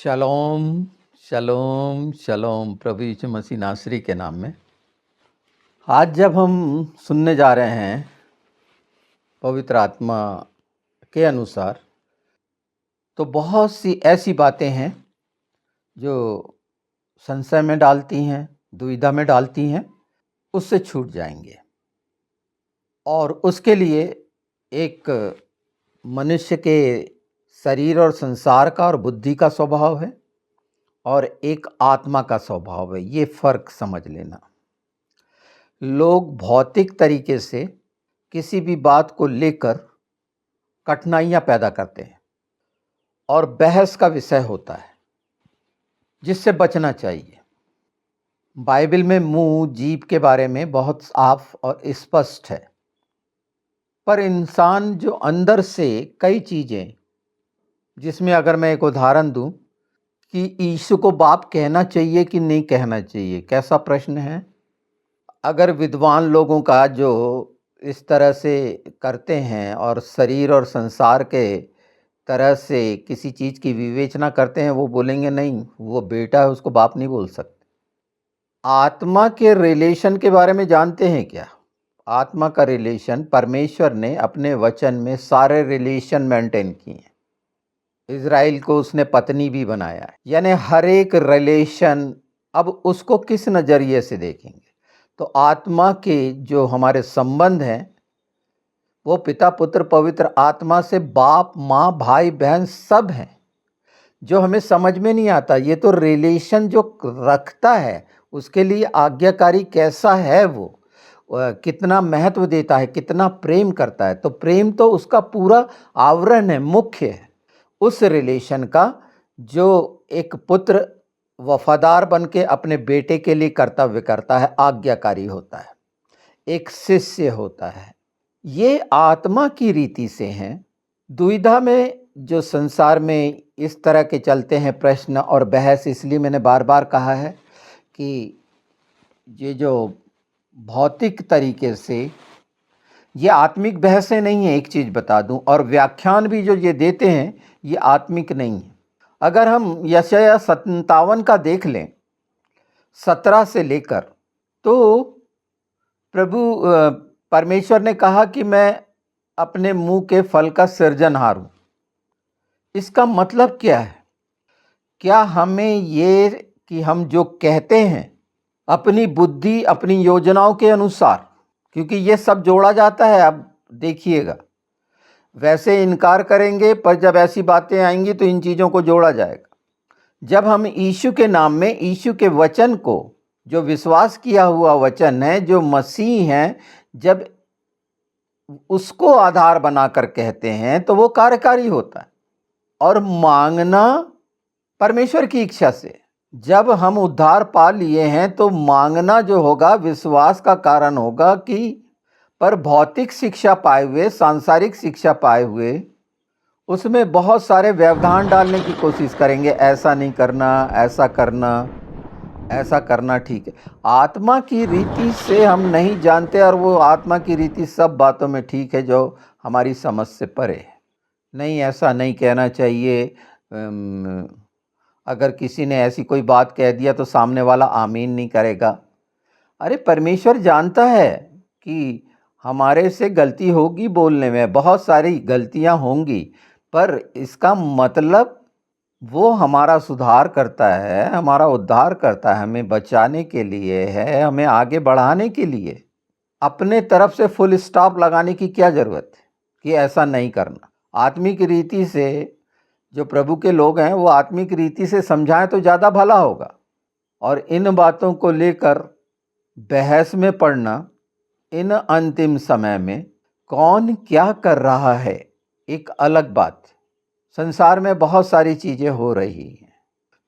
शलोम शलोम शलोम प्रभु यीशु मसीह नासरी के नाम में। आज जब हम सुनने जा रहे हैं पवित्र आत्मा के अनुसार, तो बहुत सी ऐसी बातें हैं जो संशय में डालती हैं, दुविधा में डालती हैं, उससे छूट जाएंगे। और उसके लिए एक मनुष्य के शरीर और संसार का और बुद्धि का स्वभाव है और एक आत्मा का स्वभाव है। ये फर्क समझ लेना। लोग भौतिक तरीके से किसी भी बात को लेकर कठिनाइयां पैदा करते हैं और बहस का विषय होता है, जिससे बचना चाहिए। बाइबल में मुंह जीभ के बारे में बहुत साफ और स्पष्ट है, पर इंसान जो अंदर से कई चीज़ें, जिसमें अगर मैं एक उदाहरण दूं कि यीशु को बाप कहना चाहिए कि नहीं कहना चाहिए, कैसा प्रश्न है। अगर विद्वान लोगों का जो इस तरह से करते हैं और शरीर और संसार के तरह से किसी चीज़ की विवेचना करते हैं, वो बोलेंगे नहीं, वो बेटा है, उसको बाप नहीं बोल सकते। आत्मा के रिलेशन के बारे में जानते हैं क्या? आत्मा का रिलेशन परमेश्वर ने अपने वचन में सारे रिलेशन मेंटेन किए हैं। इज़राइल को उसने पत्नी भी बनाया है, यानी हर एक रिलेशन। अब उसको किस नज़रिए से देखेंगे? तो आत्मा के जो हमारे संबंध हैं, वो पिता पुत्र पवित्र आत्मा से बाप माँ भाई बहन सब हैं, जो हमें समझ में नहीं आता। ये तो रिलेशन जो रखता है, उसके लिए आज्ञाकारी कैसा है, वो कितना महत्व देता है, कितना प्रेम करता है। तो प्रेम तो उसका पूरा आवरण है, मुख्य है उस रिलेशन का, जो एक पुत्र वफादार बन के अपने बेटे के लिए कर्तव्य करता है, आज्ञाकारी होता है, एक शिष्य होता है। ये आत्मा की रीति से हैं। दुविधा में जो संसार में इस तरह के चलते हैं प्रश्न और बहस, इसलिए मैंने बार बार कहा है कि ये जो भौतिक तरीके से, ये आत्मिक बहसें नहीं है। एक चीज़ बता दूं, और व्याख्यान भी जो ये देते हैं, ये आत्मिक नहीं है। अगर हम यशायाह 57 का देख लें 17 से लेकर, तो प्रभु परमेश्वर ने कहा कि मैं अपने मुंह के फल का सृजनहार हूं। इसका मतलब क्या है? क्या हमें ये कि हम जो कहते हैं अपनी बुद्धि अपनी योजनाओं के अनुसार, क्योंकि ये सब जोड़ा जाता है, अब देखिएगा, वैसे इनकार करेंगे, पर जब ऐसी बातें आएंगी तो इन चीज़ों को जोड़ा जाएगा। जब हम यीशु के नाम में यीशु के वचन को, जो विश्वास किया हुआ वचन है, जो मसीह हैं, जब उसको आधार बनाकर कहते हैं, तो वो कार्यकारी होता है। और मांगना परमेश्वर की इच्छा से। जब हम उद्धार पा लिए हैं, तो मांगना जो होगा विश्वास का कारण होगा कि, पर भौतिक शिक्षा पाए हुए, सांसारिक शिक्षा पाए हुए, उसमें बहुत सारे व्यवधान डालने की कोशिश करेंगे। ऐसा नहीं करना, ऐसा करना, ऐसा करना ठीक है। आत्मा की रीति से हम नहीं जानते, और वो आत्मा की रीति सब बातों में ठीक है जो हमारी समझ से परे है। नहीं, ऐसा नहीं कहना चाहिए। अगर किसी ने ऐसी कोई बात कह दिया तो सामने वाला आमीन नहीं करेगा। अरे, परमेश्वर जानता है कि हमारे से गलती होगी, बोलने में बहुत सारी गलतियां होंगी, पर इसका मतलब वो हमारा सुधार करता है, हमारा उद्धार करता है, हमें बचाने के लिए है, हमें आगे बढ़ाने के लिए। अपने तरफ से फुल स्टॉप लगाने की क्या ज़रूरत है कि ऐसा नहीं करना। आत्मिक रीति से जो प्रभु के लोग हैं, वो आत्मिक रीति से समझाएं तो ज़्यादा भला होगा। और इन बातों को लेकर बहस में पड़ना, इन अंतिम समय में कौन क्या कर रहा है, एक अलग बात। संसार में बहुत सारी चीज़ें हो रही हैं,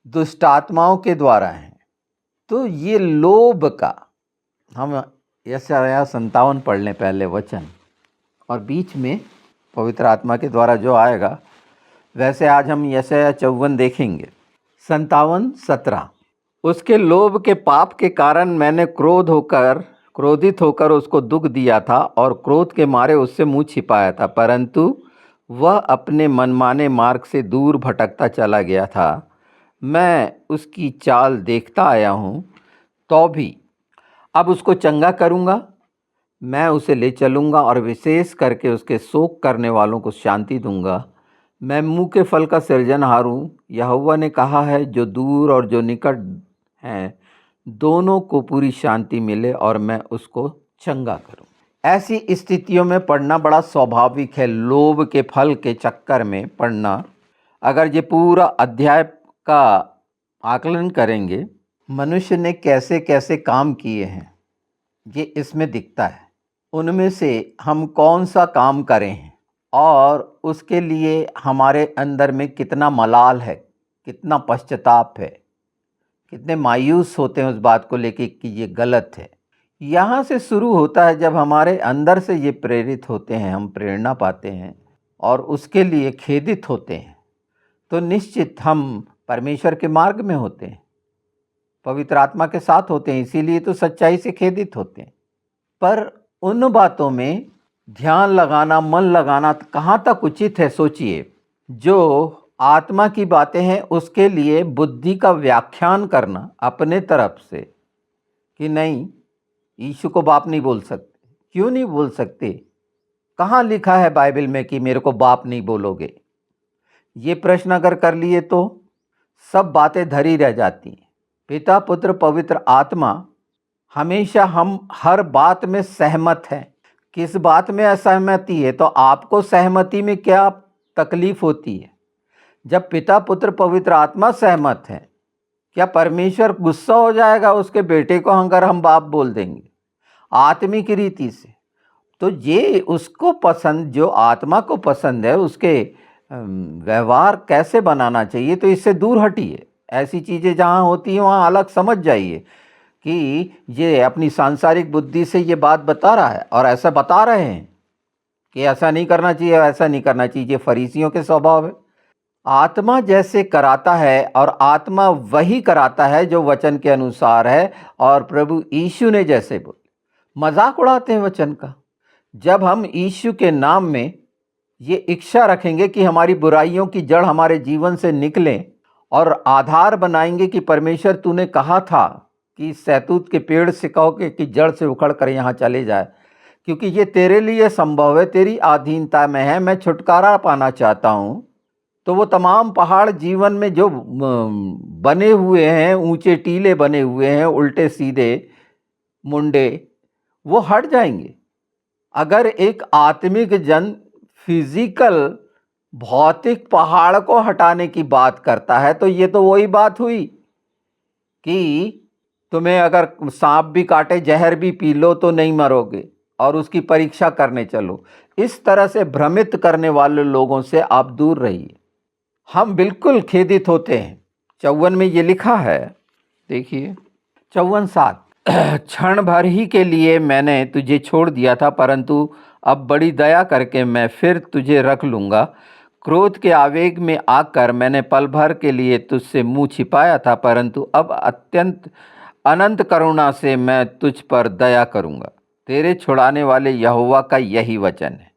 दुष्ट आत्माओं के द्वारा हैं। तो ये लोभ का, हम यशायाह 57 पढ़ लें पहले वचन, और बीच में पवित्र आत्मा के द्वारा जो आएगा। वैसे आज हम यशायाह 54 देखेंगे, 57-17। उसके लोभ के पाप के कारण मैंने क्रोधित होकर उसको दुख दिया था, और क्रोध के मारे उससे मुंह छिपाया था, परंतु वह अपने मनमाने मार्ग से दूर भटकता चला गया था। मैं उसकी चाल देखता आया हूँ, तो भी अब उसको चंगा करूँगा। मैं उसे ले चलूँगा और विशेष करके उसके शोक करने वालों को शांति दूँगा। मैं मुँह के फल का सृजनहार हूँ, यहोवा ने कहा है। जो दूर और जो निकट हैं, दोनों को पूरी शांति मिले और मैं उसको चंगा करूँ। ऐसी स्थितियों में पढ़ना बड़ा स्वाभाविक है। लोभ के फल के चक्कर में पढ़ना, अगर ये पूरा अध्याय का आकलन करेंगे, मनुष्य ने कैसे कैसे काम किए हैं, ये इसमें दिखता है। उनमें से हम कौन सा काम करें और उसके लिए हमारे अंदर में कितना मलाल है, कितना पश्चाताप है, कितने मायूस होते हैं उस बात को लेके कि ये गलत है। यहाँ से शुरू होता है। जब हमारे अंदर से ये प्रेरित होते हैं, हम प्रेरणा पाते हैं और उसके लिए खेदित होते हैं, तो निश्चित हम परमेश्वर के मार्ग में होते हैं, पवित्र आत्मा के साथ होते हैं। इसीलिए तो सच्चाई से खेदित होते हैं। पर उन बातों में ध्यान लगाना, मन लगाना कहाँ तक उचित है, सोचिए। जो आत्मा की बातें हैं उसके लिए बुद्धि का व्याख्यान करना अपने तरफ से कि नहीं, यीशु को बाप नहीं बोल सकते। क्यों नहीं बोल सकते? कहाँ लिखा है बाइबल में कि मेरे को बाप नहीं बोलोगे? ये प्रश्न अगर कर लिए तो सब बातें धरी रह जाती हैं। पिता, पुत्र, पवित्र आत्मा, हमेशा हम हर बात में सहमत हैं। किस बात में असहमति है? तो आपको सहमति में क्या तकलीफ होती है? जब पिता, पुत्र, पवित्र आत्मा सहमत है, क्या परमेश्वर गुस्सा हो जाएगा उसके बेटे को अगर हम बाप बोल देंगे आत्मिक रीति से? तो ये उसको पसंद, जो आत्मा को पसंद है, उसके व्यवहार कैसे बनाना चाहिए, तो इससे दूर हटिए। ऐसी चीज़ें जहाँ होती हैं वहाँ अलग समझ जाइए कि ये अपनी सांसारिक बुद्धि से ये बात बता रहा है और ऐसा बता रहे हैं कि ऐसा नहीं करना चाहिए, ऐसा नहीं करना चाहिए। ये फरीसियों के स्वभाव है। आत्मा जैसे कराता है और आत्मा वही कराता है जो वचन के अनुसार है। और प्रभु यीशु ने जैसे बोले, मजाक उड़ाते हैं वचन का। जब हम यीशु के नाम में ये इच्छा रखेंगे कि हमारी बुराइयों की जड़ हमारे जीवन से निकले और आधार बनाएंगे कि परमेश्वर तूने कहा था कि सहतूत के पेड़ से कहो कि जड़ से उखड़ कर यहाँ चले जाए, क्योंकि ये तेरे लिए संभव है, तेरी अधीनता में है, मैं छुटकारा पाना चाहता हूँ। तो वो तमाम पहाड़ जीवन में जो बने हुए हैं, ऊंचे टीले बने हुए हैं, उल्टे सीधे मुंडे, वो हट जाएंगे। अगर एक आत्मिक जन फिजिकल भौतिक पहाड़ को हटाने की बात करता है, तो ये तो वही बात हुई कि तुम्हें अगर सांप भी काटे, जहर भी पी लो तो नहीं मरोगे और उसकी परीक्षा करने चलो। इस तरह से भ्रमित करने वाले लोगों से आप दूर रहिए। हम बिल्कुल खेदित होते हैं। 54 में ये लिखा है, देखिए 54:7, क्षण भर ही के लिए मैंने तुझे छोड़ दिया था, परंतु अब बड़ी दया करके मैं फिर तुझे रख लूँगा। क्रोध के आवेग में आकर मैंने पल भर के लिए तुझसे मुँह छिपाया था, परंतु अब अत्यंत अनंत करुणा से मैं तुझ पर दया करूँगा। तेरे छुड़ाने वाले यहोवा का यही वचन है।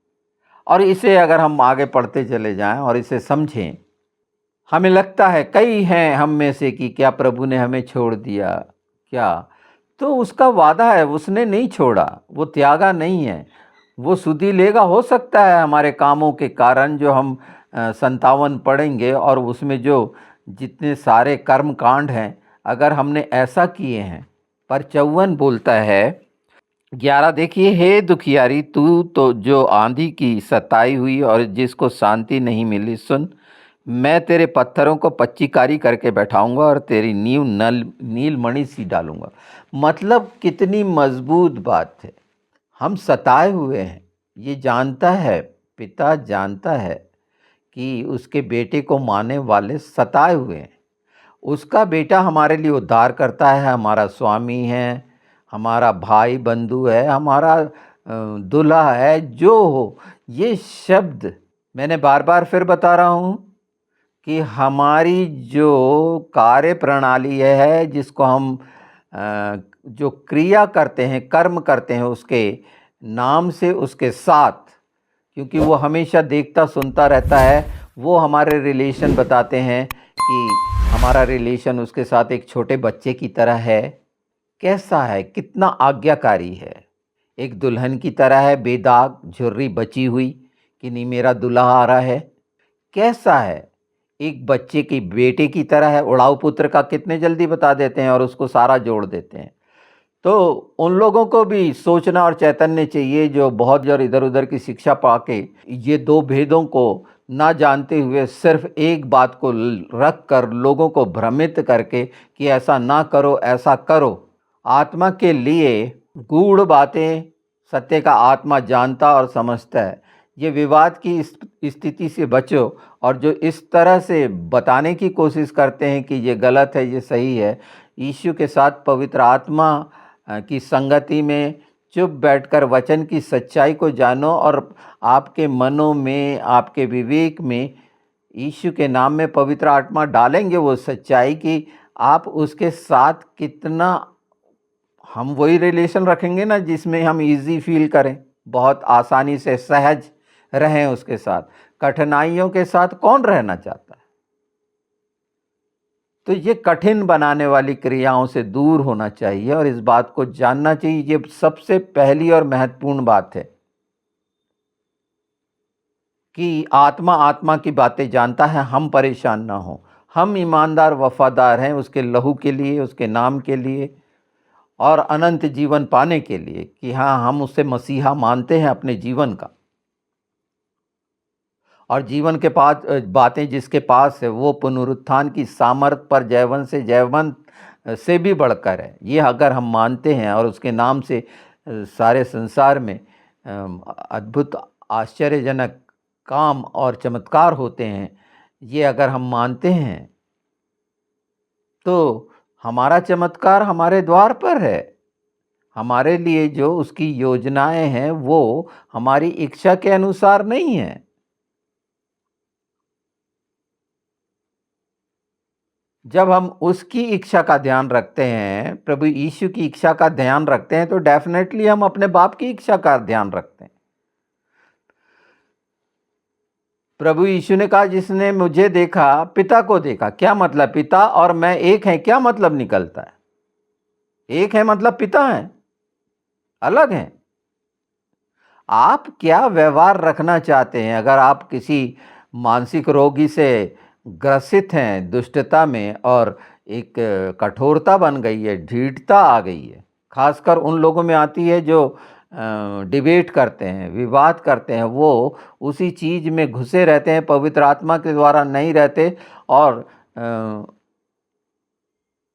और इसे अगर हम आगे पढ़ते चले जाएं और इसे समझें, हमें लगता है कई हैं हम में से कि क्या प्रभु ने हमें छोड़ दिया क्या? तो उसका वादा है, उसने नहीं छोड़ा, वो त्यागा नहीं है, वो सुधि लेगा। हो सकता है हमारे कामों के कारण जो हम 57 पढ़ेंगे और उसमें जो जितने सारे कर्म कांड हैं, अगर हमने ऐसा किए हैं। पर 54 बोलता है 11, देखिए, हे दुखियारी, तू तो जो आंधी की सताई हुई और जिसको शांति नहीं मिली, सुन, मैं तेरे पत्थरों को पच्चीकारी करके बैठाऊंगा और तेरी नींव नीलमणि सी डालूंगा। मतलब कितनी मजबूत बात है। हम सताए हुए हैं, ये जानता है, पिता जानता है कि उसके बेटे को मारने वाले सताए हुए हैं। उसका बेटा हमारे लिए उद्धार करता है, हमारा स्वामी है, हमारा भाई बंधु है, हमारा दूल्हा है, जो हो। ये शब्द मैंने बार बार फिर बता रहा हूँ कि हमारी जो कार्य प्रणाली है, जिसको हम जो क्रिया करते हैं, कर्म करते हैं, उसके नाम से, उसके साथ, क्योंकि वो हमेशा देखता सुनता रहता है, वो हमारे रिलेशन बताते हैं कि हमारा रिलेशन उसके साथ एक छोटे बच्चे की तरह है। कैसा है, कितना आज्ञाकारी है। एक दुल्हन की तरह है, बेदाग झुर्री बची हुई कि नहीं मेरा दूल्हा आ रहा है। कैसा है, एक बच्चे की बेटे की तरह है, उड़ाऊ पुत्र का कितने जल्दी बता देते हैं और उसको सारा जोड़ देते हैं। तो उन लोगों को भी सोचना और चैतन्य चाहिए जो बहुत जर इधर उधर की शिक्षा पाके ये दो भेदों को ना जानते हुए सिर्फ एक बात को रख कर लोगों को भ्रमित करके कि ऐसा ना करो ऐसा करो। आत्मा के लिए गूढ़ बातें सत्य का आत्मा जानता और समझता है। ये विवाद की स्थिति से बचो, और जो इस तरह से बताने की कोशिश करते हैं कि ये गलत है ये सही है, यीशु के साथ पवित्र आत्मा की संगति में चुप बैठकर वचन की सच्चाई को जानो, और आपके मनों में आपके विवेक में यीशु के नाम में पवित्र आत्मा डालेंगे वो सच्चाई कि आप उसके साथ कितना, हम वही रिलेशन रखेंगे ना जिसमें हम इजी फील करें, बहुत आसानी से सहज रहें उसके साथ। कठिनाइयों के साथ कौन रहना चाहता है? तो ये कठिन बनाने वाली क्रियाओं से दूर होना चाहिए और इस बात को जानना चाहिए। ये सबसे पहली और महत्वपूर्ण बात है कि आत्मा आत्मा की बातें जानता है, हम परेशान ना हो। हम ईमानदार वफादार हैं उसके लहू के लिए, उसके नाम के लिए और अनंत जीवन पाने के लिए, कि हाँ हम उसे मसीहा मानते हैं अपने जीवन का। और जीवन के पास बातें जिसके पास है वो पुनरुत्थान की सामर्थ पर जयवंत से जयवंत से भी बढ़कर है। ये अगर हम मानते हैं और उसके नाम से सारे संसार में अद्भुत आश्चर्यजनक काम और चमत्कार होते हैं, ये अगर हम मानते हैं तो हमारा चमत्कार हमारे द्वार पर है। हमारे लिए जो उसकी योजनाएं हैं वो हमारी इच्छा के अनुसार नहीं है। जब हम उसकी इच्छा का ध्यान रखते हैं, प्रभु यीशु की इच्छा का ध्यान रखते हैं, तो डेफिनेटली हम अपने बाप की इच्छा का ध्यान रखते हैं। प्रभु यीशु ने कहा जिसने मुझे देखा पिता को देखा। क्या मतलब? पिता और मैं एक हैं, क्या मतलब निकलता है? एक है मतलब पिता है, अलग हैं। आप क्या व्यवहार रखना चाहते हैं? अगर आप किसी मानसिक रोगी से ग्रसित हैं दुष्टता में और एक कठोरता बन गई है, ढीठता आ गई है, खासकर उन लोगों में आती है जो डिबेट करते हैं, विवाद करते हैं, वो उसी चीज़ में घुसे रहते हैं, पवित्र आत्मा के द्वारा नहीं रहते और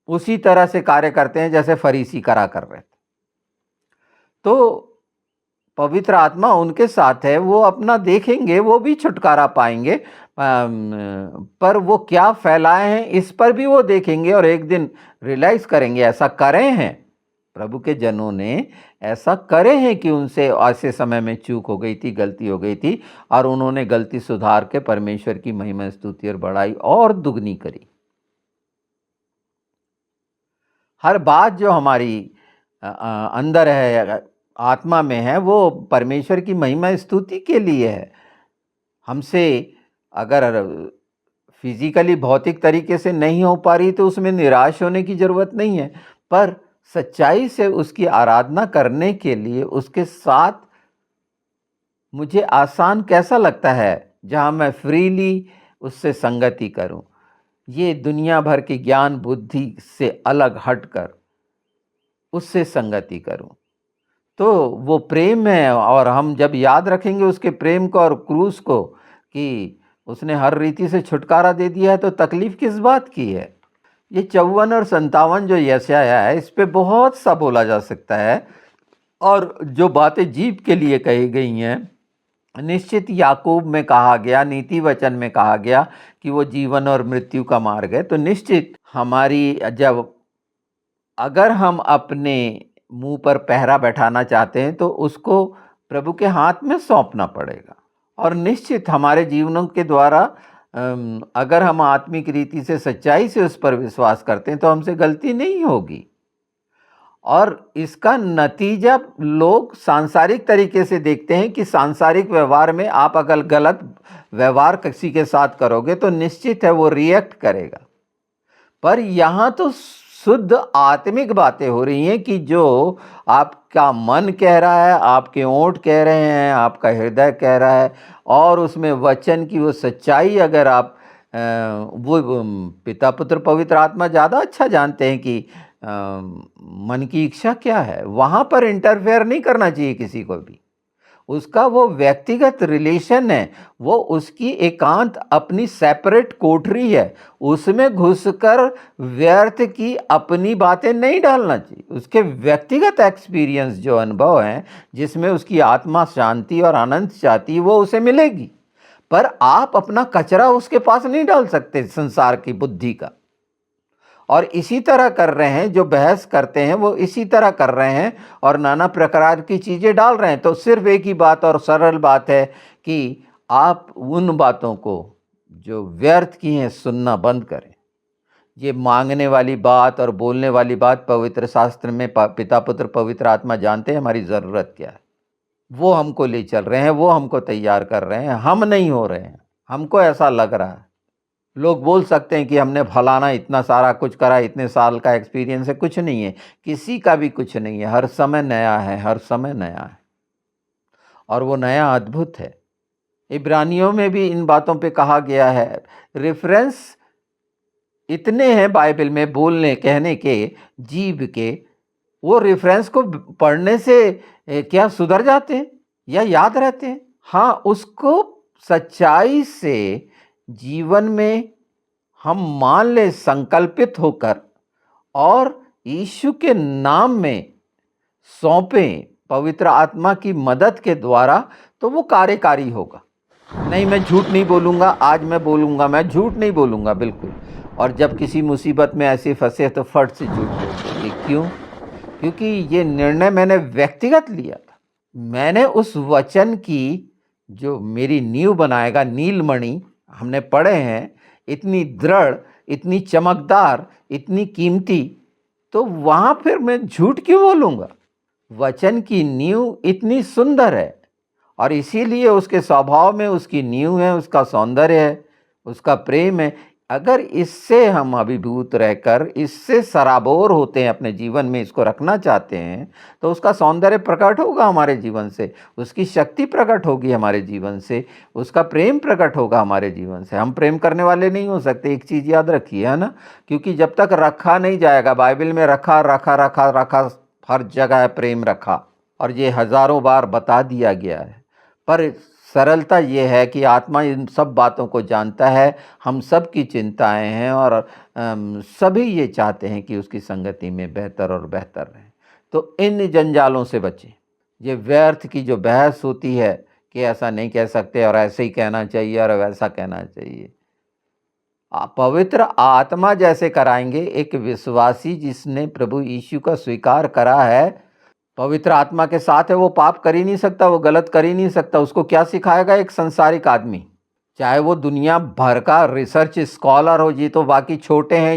उसी तरह से कार्य करते हैं जैसे फरीसी करा कर रहे थे। तो पवित्र आत्मा उनके साथ है, वो अपना देखेंगे, वो भी छुटकारा पाएंगे, पर वो क्या फैलाए हैं इस पर भी वो देखेंगे और एक दिन रियलाइज करेंगे ऐसा करे हैं। प्रभु के जनों ने ऐसा करे हैं कि उनसे ऐसे समय में चूक हो गई थी, गलती हो गई थी और उन्होंने गलती सुधार के परमेश्वर की महिमा स्तुति और बड़ाई और दुगनी करी। हर बात जो हमारी अंदर है, आत्मा में है, वो परमेश्वर की महिमा स्तुति के लिए है। हमसे अगर फिजिकली भौतिक तरीके से नहीं हो पा रही तो उसमें निराश होने की ज़रूरत नहीं है, पर सच्चाई से उसकी आराधना करने के लिए उसके साथ मुझे आसान कैसा लगता है जहाँ मैं फ्रीली उससे संगति करूँ। ये दुनिया भर की ज्ञान बुद्धि से अलग हटकर उससे संगति करूं, तो वो प्रेम है। और हम जब याद रखेंगे उसके प्रेम को और क्रूस को कि उसने हर रीति से छुटकारा दे दिया है, तो तकलीफ किस बात की है? ये 54 और 57 जो यशाया है इस पे बहुत सा बोला जा सकता है और जो बातें जीव के लिए कही गई हैं, निश्चित याकूब में कहा गया, नीति वचन में कहा गया कि वो जीवन और मृत्यु का मार्ग है। तो निश्चित हमारी जब अगर हम अपने मुंह पर पहरा बैठाना चाहते हैं तो उसको प्रभु के हाथ में सौंपना पड़ेगा। और निश्चित हमारे जीवनों के द्वारा अगर हम आत्मिक रीति से सच्चाई से उस पर विश्वास करते हैं तो हमसे गलती नहीं होगी। और इसका नतीजा लोग सांसारिक तरीके से देखते हैं कि सांसारिक व्यवहार में आप अगर गलत व्यवहार किसी के साथ करोगे तो निश्चित है वो रिएक्ट करेगा। पर यहाँ तो शुद्ध आत्मिक बातें हो रही हैं कि जो आपका मन कह रहा है, आपके ओंठ कह रहे हैं, आपका हृदय कह रहा है, और उसमें वचन की वो सच्चाई अगर आप पिता पुत्र पवित्र आत्मा ज़्यादा अच्छा जानते हैं कि मन की इच्छा क्या है। वहाँ पर इंटरफेयर नहीं करना चाहिए किसी को भी। उसका वो व्यक्तिगत रिलेशन है, वो उसकी एकांत अपनी सेपरेट कोठरी है, उसमें घुसकर व्यर्थ की अपनी बातें नहीं डालना चाहिए। उसके व्यक्तिगत एक्सपीरियंस जो अनुभव हैं, जिसमें उसकी आत्मा शांति और आनंद चाहती है, वो उसे मिलेगी। पर आप अपना कचरा उसके पास नहीं डाल सकते संसार की बुद्धि का। और इसी तरह कर रहे हैं, जो बहस करते हैं वो इसी तरह कर रहे हैं और नाना प्रकार की चीज़ें डाल रहे हैं। तो सिर्फ एक ही बात और सरल बात है कि आप उन बातों को जो व्यर्थ की हैं सुनना बंद करें। ये मांगने वाली बात और बोलने वाली बात पवित्र शास्त्र में पिता पुत्र पवित्र आत्मा जानते हैं हमारी ज़रूरत क्या है। वो हमको ले चल रहे हैं, वो हमको तैयार कर रहे हैं, हम नहीं हो रहे हैं। हमको ऐसा लग रहा है। लोग बोल सकते हैं कि हमने फलाना इतना सारा कुछ करा, इतने साल का एक्सपीरियंस है। कुछ नहीं है, किसी का भी कुछ नहीं है। हर समय नया है, हर समय नया है, और वो नया अद्भुत है। इब्रानियों में भी इन बातों पे कहा गया है। रेफरेंस इतने हैं बाइबल में बोलने कहने के, जीव के। वो रेफरेंस को पढ़ने से क्या सुधर जाते हैं या याद रहते हैं? हाँ, उसको सच्चाई से जीवन में हम मान ले संकल्पित होकर और यीशु के नाम में सौंपें पवित्र आत्मा की मदद के द्वारा, तो वो कार्यकारी होगा। नहीं, मैं झूठ नहीं बोलूँगा, आज मैं बोलूँगा, मैं झूठ नहीं बोलूँगा बिल्कुल। और जब किसी मुसीबत में ऐसे फंसे तो फट से झूठ बोल देंगे। क्यों? क्योंकि ये निर्णय मैंने व्यक्तिगत लिया था। मैंने उस वचन की जो मेरी नींव बनाएगा, नीलमणि हमने पढ़े हैं, इतनी दृढ़, इतनी चमकदार, इतनी कीमती, तो वहाँ फिर मैं झूठ क्यों बोलूँगा? वचन की नींव इतनी सुंदर है और इसीलिए उसके स्वभाव में उसकी नींव है, उसका सौंदर्य है, उसका प्रेम है। अगर इससे हम अभिभूत रहकर इससे सराबोर होते हैं, अपने जीवन में इसको रखना चाहते हैं, तो उसका सौंदर्य प्रकट होगा हमारे जीवन से, उसकी शक्ति प्रकट होगी हमारे जीवन से, उसका प्रेम प्रकट होगा हमारे जीवन से। हम प्रेम करने वाले नहीं हो सकते, एक चीज़ याद रखिए, है ना? क्योंकि जब तक रखा नहीं जाएगा, बाइबल में रखा रखा रखा रखा हर जगह है, प्रेम रखा, और ये हजारों बार बता दिया गया है। पर सरलता ये है कि आत्मा इन सब बातों को जानता है, हम सब की चिंताएं हैं, और सभी ये चाहते हैं कि उसकी संगति में बेहतर और बेहतर रहें। तो इन जंजालों से बचें। ये व्यर्थ की जो बहस होती है कि ऐसा नहीं कह सकते और ऐसे ही कहना चाहिए और वैसा कहना चाहिए, पवित्र आत्मा जैसे कराएंगे। एक विश्वासी जिसने प्रभु यीशु का स्वीकार करा है, पवित्र आत्मा के साथ है, वो पाप कर ही नहीं सकता, वो गलत कर ही नहीं सकता। उसको क्या सिखाएगा एक संसारिक आदमी? चाहे वो दुनिया भर का रिसर्च स्कॉलर हो, ये तो बाकी छोटे हैं।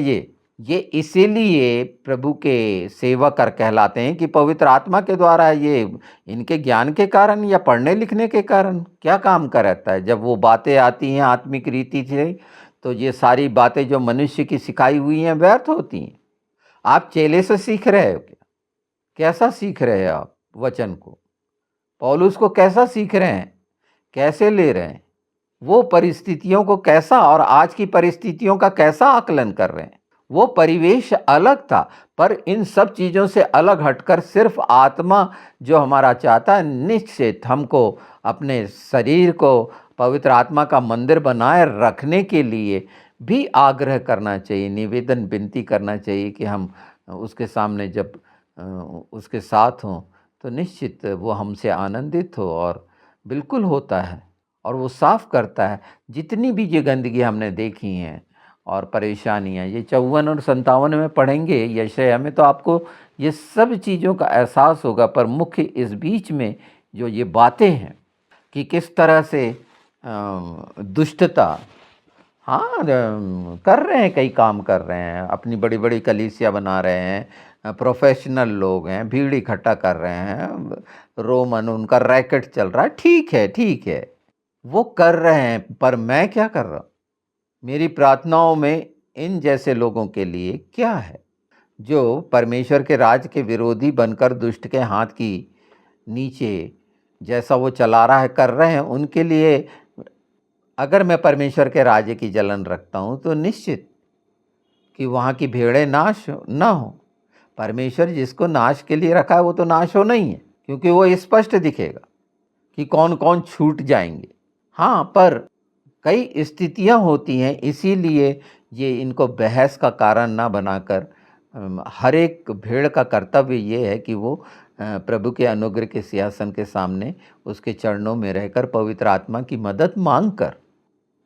ये इसीलिए प्रभु के सेवक कर कहलाते हैं कि पवित्र आत्मा के द्वारा, ये इनके ज्ञान के कारण या पढ़ने लिखने के कारण क्या काम का रहता है। जब वो बातें आती हैं आत्मिक रीति से, तो ये सारी बातें जो मनुष्य की सिखाई हुई हैं व्यर्थ होती हैं। आप चेले से सीख रहे हो क्या? कैसा सीख रहे हैं आप वचन को? पौलुस को कैसा सीख रहे हैं? कैसे ले रहे हैं? वो परिस्थितियों को कैसा, और आज की परिस्थितियों का कैसा आकलन कर रहे हैं? वो परिवेश अलग था, पर इन सब चीज़ों से अलग हटकर सिर्फ आत्मा जो हमारा चाहता है, निश्चित हमको अपने शरीर को पवित्र आत्मा का मंदिर बनाए रखने के लिए भी आग्रह करना चाहिए, निवेदन विनती करना चाहिए कि हम उसके सामने जब उसके साथ हों, तो निश्चित वो हमसे आनंदित हो, और बिल्कुल होता है, और वो साफ़ करता है जितनी भी ये गंदगी हमने देखी हैं और परेशानियाँ। ये 54 और 57 में पढ़ेंगे यशायाह में, तो आपको ये सब चीज़ों का एहसास होगा। पर मुख्य इस बीच में जो ये बातें हैं कि किस तरह से दुष्टता, हाँ, कर रहे हैं, कई काम कर रहे हैं, अपनी बड़ी बड़ी कलीसिया बना रहे हैं, प्रोफेशनल लोग हैं, भीड़ इकट्ठा कर रहे हैं, रोमन उनका रैकेट चल रहा है। ठीक है, ठीक है, वो कर रहे हैं, पर मैं क्या कर रहा हूँ? मेरी प्रार्थनाओं में इन जैसे लोगों के लिए क्या है, जो परमेश्वर के राज के विरोधी बनकर दुष्ट के हाथ की नीचे जैसा वो चला रहा है कर रहे हैं, उनके लिए अगर मैं परमेश्वर के राज्य की जलन रखता हूँ तो निश्चित कि वहाँ की भेड़ें नाश ना हो। परमेश्वर जिसको नाश के लिए रखा है वो तो नाश हो नहीं है, क्योंकि वो स्पष्ट दिखेगा कि कौन कौन छूट जाएंगे। हाँ, पर कई स्थितियाँ होती हैं, इसीलिए ये इनको बहस का कारण ना बनाकर हर एक भेड़ का कर्तव्य ये है कि वो प्रभु के अनुग्रह के सिंहासन के सामने उसके चरणों में रहकर पवित्र आत्मा की मदद मांगकर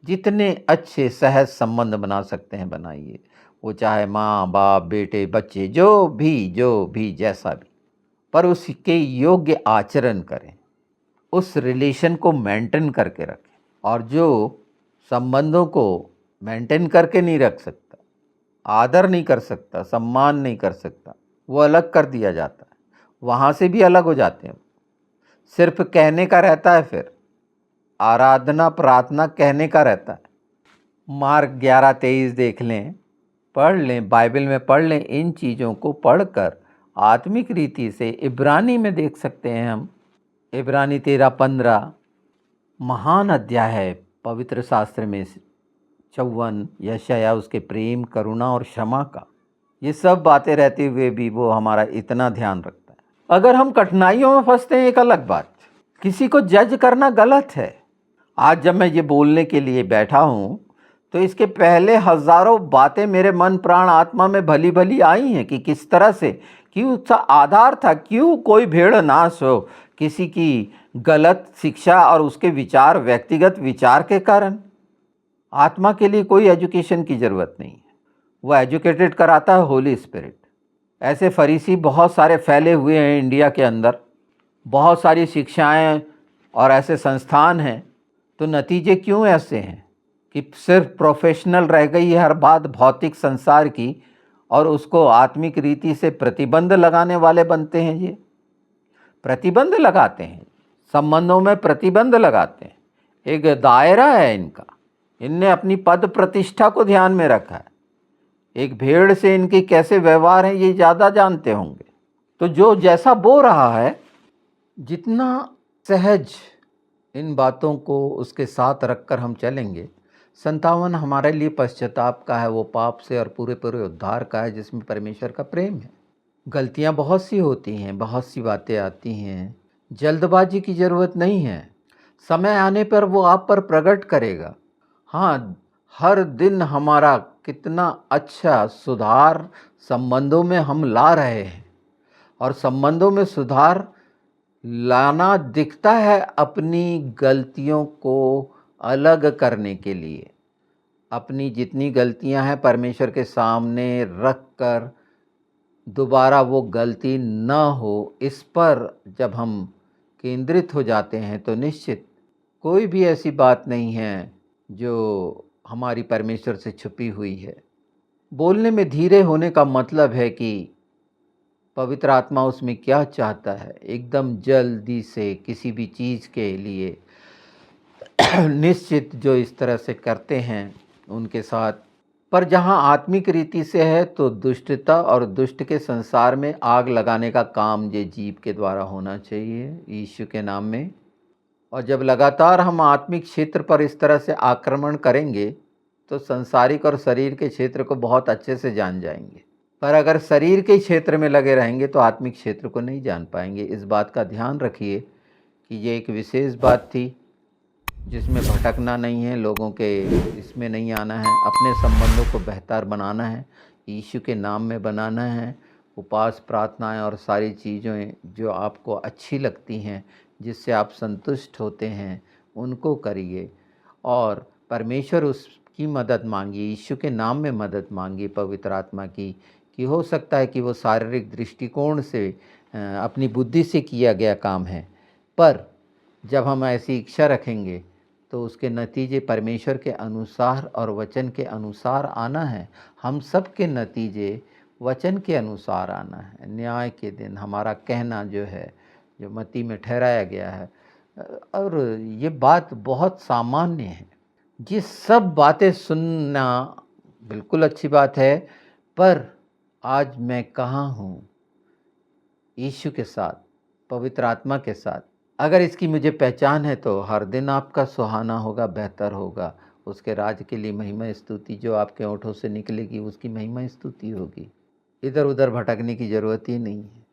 जितने अच्छे सहज संबंध बना सकते हैं बनाइए। वो चाहे माँ बाप बेटे बच्चे जो भी जैसा भी, पर उसके योग्य आचरण करें, उस रिलेशन को मेंटेन करके रखें। और जो संबंधों को मेंटेन करके नहीं रख सकता, आदर नहीं कर सकता, सम्मान नहीं कर सकता, वो अलग कर दिया जाता है, वहाँ से भी अलग हो जाते हैं। सिर्फ कहने का रहता है, फिर आराधना प्रार्थना कहने का रहता है। मार्क 11:23 देख लें, पढ़ लें, बाइबल में पढ़ लें। इन चीज़ों को पढ़कर आत्मिक रीति से इब्रानी में देख सकते हैं हम। इब्रानी 13:15 महान अध्याय है पवित्र शास्त्र में। 54 यशायाह उसके प्रेम करुणा और क्षमा का, ये सब बातें रहते हुए भी वो हमारा इतना ध्यान रखता है। अगर हम कठिनाइयों में फंसते हैं एक अलग बात, किसी को जज करना गलत है। आज जब मैं ये बोलने के लिए बैठा हूँ तो इसके पहले हजारों बातें मेरे मन प्राण आत्मा में भली भली आई हैं कि किस तरह से, क्यों उसका आधार था, क्यों कोई भेड़ नाश हो किसी की गलत शिक्षा और उसके विचार, व्यक्तिगत विचार के कारण। आत्मा के लिए कोई एजुकेशन की ज़रूरत नहीं है, वो एजुकेटेड कराता है होली स्पिरिट। ऐसे फरीसी बहुत सारे फैले हुए हैं इंडिया के अंदर, बहुत सारी शिक्षाएं और ऐसे संस्थान हैं, तो नतीजे क्यों ऐसे हैं कि सिर्फ प्रोफेशनल रह गई है हर बात भौतिक संसार की, और उसको आत्मिक रीति से प्रतिबंध लगाने वाले बनते हैं। ये प्रतिबंध लगाते हैं, संबंधों में प्रतिबंध लगाते हैं, एक दायरा है इनका। इनने अपनी पद प्रतिष्ठा को ध्यान में रखा है। एक भेड़ से इनके कैसे व्यवहार हैं ये ज़्यादा जानते होंगे। तो जो जैसा बो रहा है, जितना सहज इन बातों को उसके साथ रखकर हम चलेंगे, 57 हमारे लिए पश्चाताप का है, वो पाप से और पूरे पूरे उद्धार का है, जिसमें परमेश्वर का प्रेम है। गलतियां बहुत सी होती हैं, बहुत सी बातें आती हैं, जल्दबाजी की ज़रूरत नहीं है। समय आने पर वो आप पर प्रकट करेगा। हाँ, हर दिन हमारा कितना अच्छा सुधार संबंधों में हम ला रहे हैं, और संबंधों में सुधार लाना दिखता है अपनी गलतियों को अलग करने के लिए। अपनी जितनी गलतियां हैं परमेश्वर के सामने रख कर दोबारा वो गलती न हो, इस पर जब हम केंद्रित हो जाते हैं तो निश्चित कोई भी ऐसी बात नहीं है जो हमारी परमेश्वर से छुपी हुई है। बोलने में धीरे होने का मतलब है कि पवित्र आत्मा उसमें क्या चाहता है। एकदम जल्दी से किसी भी चीज़ के लिए निश्चित जो इस तरह से करते हैं उनके साथ, पर जहाँ आत्मिक रीति से है तो दुष्टता और दुष्ट के संसार में आग लगाने का काम ये जीव के द्वारा होना चाहिए यीशु के नाम में। और जब लगातार हम आत्मिक क्षेत्र पर इस तरह से आक्रमण करेंगे तो संसारिक और शरीर के क्षेत्र को बहुत अच्छे से जान जाएंगे, पर अगर शरीर के क्षेत्र में लगे रहेंगे तो आत्मिक क्षेत्र को नहीं जान पाएंगे। इस बात का ध्यान रखिए कि ये एक विशेष बात थी जिसमें भटकना नहीं है, लोगों के इसमें नहीं आना है, अपने संबंधों को बेहतर बनाना है, यीशु के नाम में बनाना है। उपवास प्रार्थनाएं और सारी चीज़ें जो आपको अच्छी लगती हैं, जिससे आप संतुष्ट होते हैं, उनको करिए और परमेश्वर उसकी मदद मांगिए, यीशु के नाम में मदद मांगिए पवित्र आत्मा की, कि हो सकता है कि वो शारीरिक दृष्टिकोण से अपनी बुद्धि से किया गया काम है, पर जब हम ऐसी इच्छा रखेंगे तो उसके नतीजे परमेश्वर के अनुसार और वचन के अनुसार आना है। हम सब के नतीजे वचन के अनुसार आना है। न्याय के दिन हमारा कहना जो है, जो मत्ती में ठहराया गया है, और ये बात बहुत सामान्य है। ये सब बातें सुनना बिल्कुल अच्छी बात है, पर आज मैं कहाँ हूँ? यीशु के साथ, पवित्र आत्मा के साथ। अगर इसकी मुझे पहचान है तो हर दिन आपका सुहाना होगा, बेहतर होगा। उसके राज के लिए महिमा स्तुति जो आपके ओंठों से निकलेगी, उसकी महिमा स्तुति होगी। इधर-उधर भटकने की ज़रूरत ही नहीं है।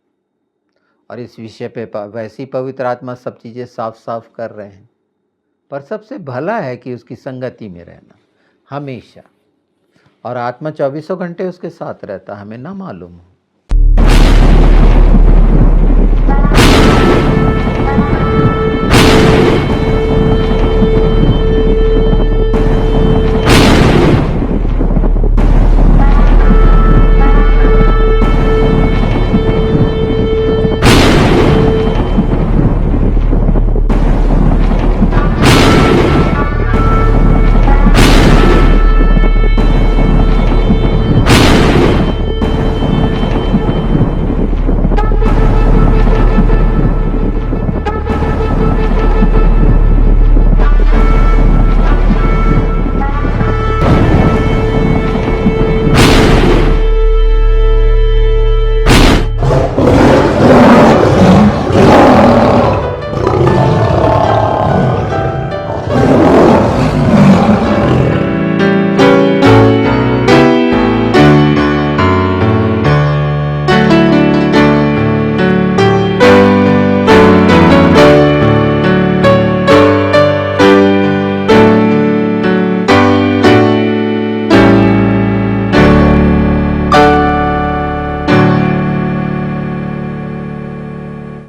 और इस विषय पे वैसे ही पवित्र आत्मा सब चीज़ें साफ-साफ कर रहे हैं। पर सबसे भला है कि उसकी संगति में रहना, हमेशा। और आत्मा चौबीसों घंटे उसके साथ रहता, हमें ना मालूम हो।